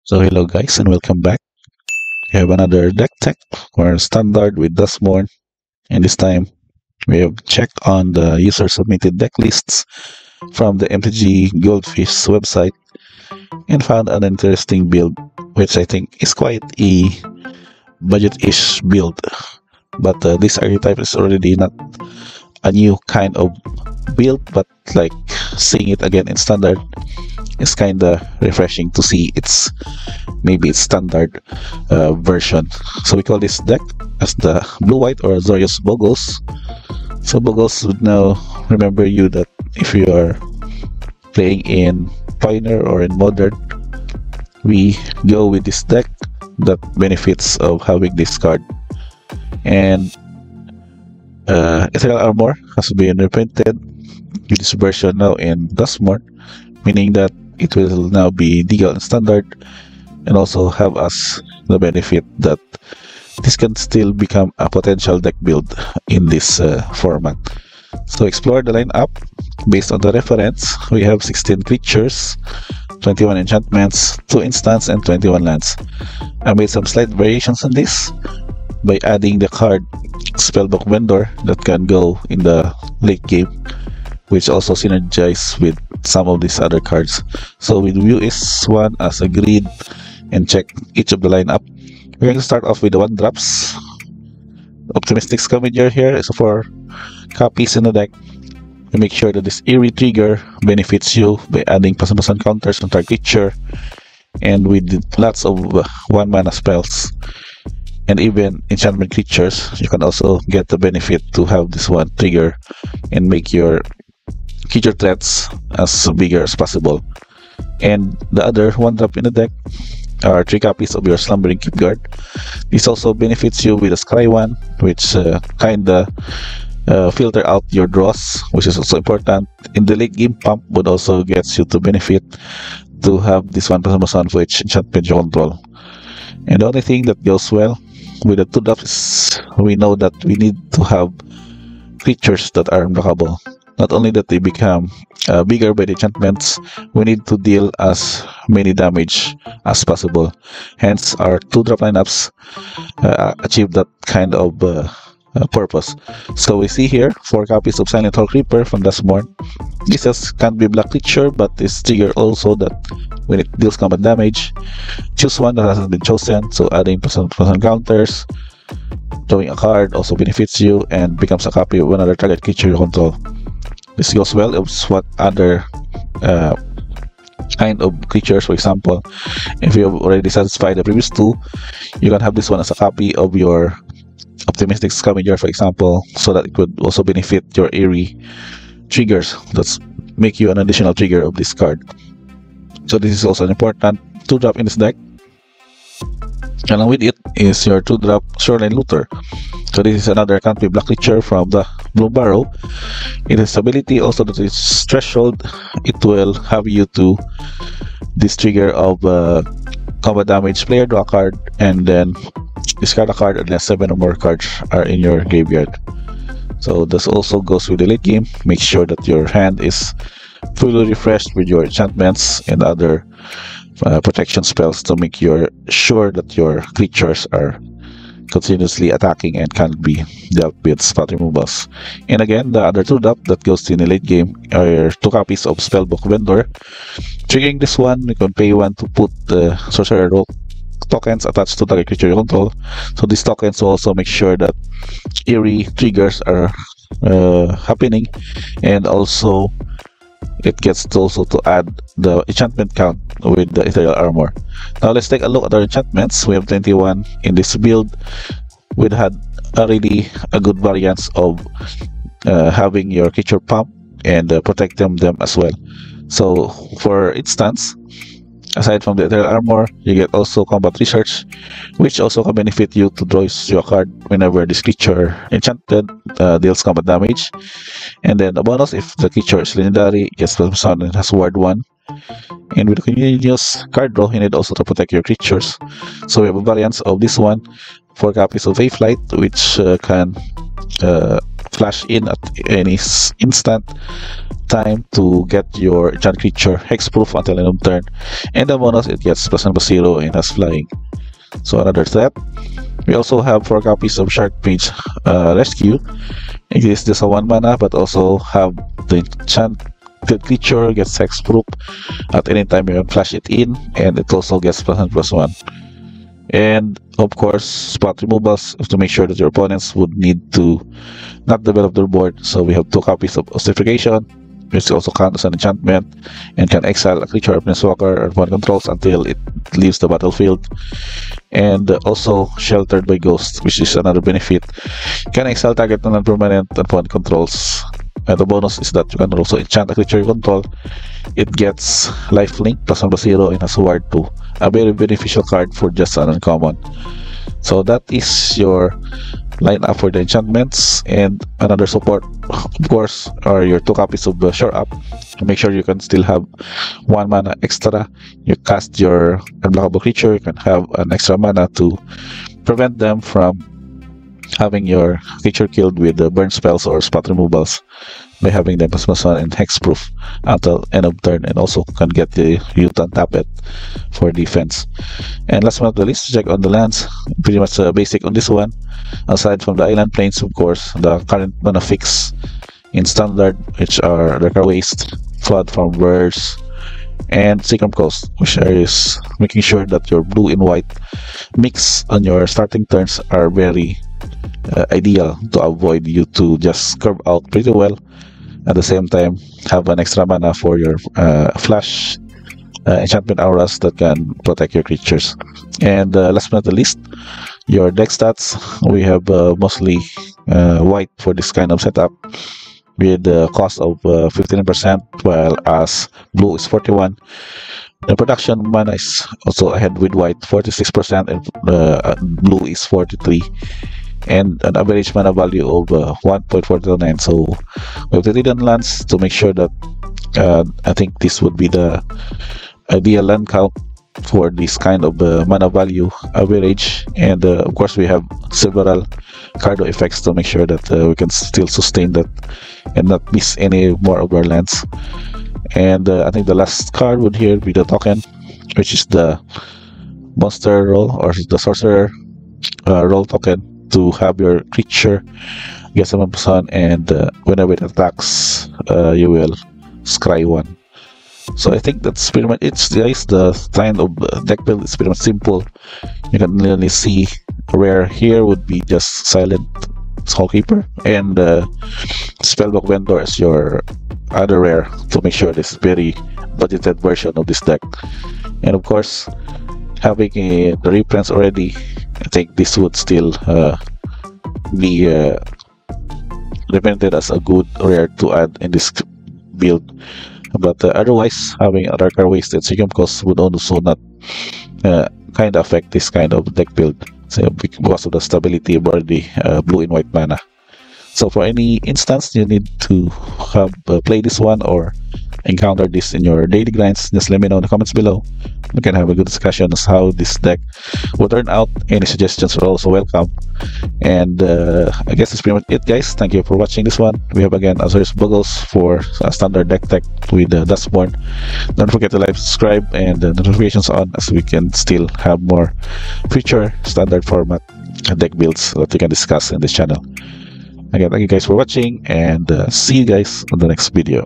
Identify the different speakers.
Speaker 1: So hello guys and welcome back. We have another deck tech or standard with Duskmourn, and this time we have checked on the user submitted deck lists from the MTG Goldfish website and found an interesting build which I think is quite a budget-ish build, but this archetype is already not a new kind of build, but like seeing it again in standard is kinda refreshing to see maybe its standard version. So we call this deck as the blue-white or Azorius Bogles. So Bogles would now remember you that if you are playing in Pioneer or in Modern, we go with this deck that benefits of having this card. And Ethereal Armor has been reprinted with this version now in Duskmourn, meaning that it will now be legal in standard and also have us the benefit that this can still become a potential deck build in this format. So explore the lineup based on the reference. We have 16 creatures, 21 enchantments, 2 instants, and 21 lands. I made some slight variations on this by adding the card Spellbook Vendor that can go in the late game, which also synergize with some of these other cards. So we view this one as a grid and check each of the lineup. We're going to start off with the 1-drops. Optimistic Scavenger here is 4 copies in the deck. We make sure that this Eerie trigger benefits you by adding +++ counters on target creature, and with lots of 1-mana spells and even enchantment creatures, you can also get the benefit to have this one trigger and make your creature threats as bigger as possible. And the other 1-drop in the deck are 3 copies of your Slumbering Keepguard. This also benefits you with a Scry one, which kinda filter out your draws, which is also important. In the late game, Pump would also gets you to benefit to have this one ++1 for each enchantment you control. And the only thing that goes well with the 2-drops is we know that we need to have creatures that are unblockable. Not only that they become bigger by the enchantments, we need to deal as many damage as possible. Hence, our 2-drop lineups achieve that kind of purpose. So we see here 4 copies of Silent Hall Creeper from Duskmourn. This can't be black creature, but is trigger also that when it deals combat damage, choose one that hasn't been chosen. So adding ++ counters, drawing a card also benefits you and becomes a copy of another target creature you control. This goes well with what other kind of creatures. For example, if you have already satisfied the previous 2, you can have this one as a copy of your Optimistic Scavenger, for example, so that it would also benefit your Eerie triggers. That's make you an additional trigger of this card. So this is also an important 2-drop in this deck. Along with it is your 2-drop Shoreline Looter. So this is another can't be black creature from the Bloomburrow. It has ability also that its threshold, it will have you to this trigger of combat damage, player draw a card, and then discard a card unless 7 or more cards are in your graveyard. So this also goes with the late game. Make sure that your hand is fully refreshed with your enchantments and other protection spells to make sure that your creatures are continuously attacking and can't be dealt with spot removals. And again, the other 2-drop that goes in the late game are 2 copies of Spellbook Vendor. Triggering this one, you can pay 1 to put the Sorcerer Rogue tokens attached to target creature you control. So these tokens will also make sure that Eerie triggers are happening, and also it gets also to add the enchantment count with the Ethereal Armor. Now let's take a look at our enchantments. We have 21 in this build. We had a good variance of having your creature pump and protect them as well. So for instance, aside from the Ethereal Armor, you get also Combat Research, which also can benefit you to draw your card whenever this creature enchanted deals combat damage. And then a bonus if the creature is legendary, gets ++ and has Ward 1. And with the continuous card draw, you need also to protect your creatures. So we have a variance of this one, 4 copies of Flight, which can flash in at any instant, time to get your enchant creature hexproof until end of turn, and the bonus it gets +1/+0 and has flying. So another threat. We also have 4 copies of Shark Mage Rescue. It is just a 1 mana, but also have the enchant creature gets hexproof at any time you can flash it in, and it also gets +1/+1. And of course, spot removals to make sure that your opponents would need to not develop their board. So we have 2 copies of Ossification, which also counts as an enchantment and can exile a creature or planeswalker or opponent controls until it leaves the battlefield. And also Sheltered by Ghost, which is another benefit. You can exile target non-permanent opponent controls. And the bonus is that you can also enchant a creature you control. It gets lifelink +1/+0 and has Ward 2. A very beneficial card for just an uncommon. So that is your lineup for the enchantments. And another support, of course, are your 2 copies of Shore Up. Make sure you can still have 1 mana extra. You cast your unblockable creature, you can have an extra mana to prevent them from having your creature killed with the burn spells or spot removals by having them +1 and hexproof until end of turn, and also can get the you to untap it for defense. And last but not the least, check on the lands. Pretty much basic on this one. Aside from the island plains, of course, the current mana fix in standard, which are Darker Waste, Flood from Verse, and Seacrom Coast, which is making sure that your blue and white mix on your starting turns are very ideal to avoid you to just curve out pretty well. At the same time, have an extra mana for your flash enchantment auras that can protect your creatures. And last but not the least, your deck stats. We have mostly white for this kind of setup, with the cost of 15%, while as blue is 41. The production mana is also ahead with white 46%, and blue is 43, and an average mana value of 1.429. So we have 39 lands to make sure that I think this would be the ideal land count for this kind of mana value average. And of course, we have several cardo effects to make sure that we can still sustain that and not miss any more of our lands. And I think the last card would here be the token, which is the monster roll or the sorcerer roll token, to have your creature get 7%, and whenever it attacks, you will scry 1. So I think that's pretty much it, guys. The kind of deck build is pretty much simple. You can clearly see rare here would be just Silent Skullkeeper, and Spellbook Vendor as your other rare to make sure this is very budgeted version of this deck. And of course, having the reprints already, I think this would still be recommended as a good rare to add in this build. But otherwise, having a Darker Waste and Seacrom Coast would also not kind of affect this kind of deck build, so because of the stability of the blue and white mana. So for any instance you need to have play this one or encounter this in your daily grinds, just let me know in the comments below. We can have a good discussion on how this deck will turn out. Any suggestions are also welcome. And I guess that's pretty much it, guys. Thank you for watching this one. We have again Azorius Bogles for standard deck tech with Duskmourn. Don't forget to like, subscribe, and notifications on, as we can still have more future standard format deck builds that we can discuss in this channel. Again, thank you guys for watching, and see you guys on the next video.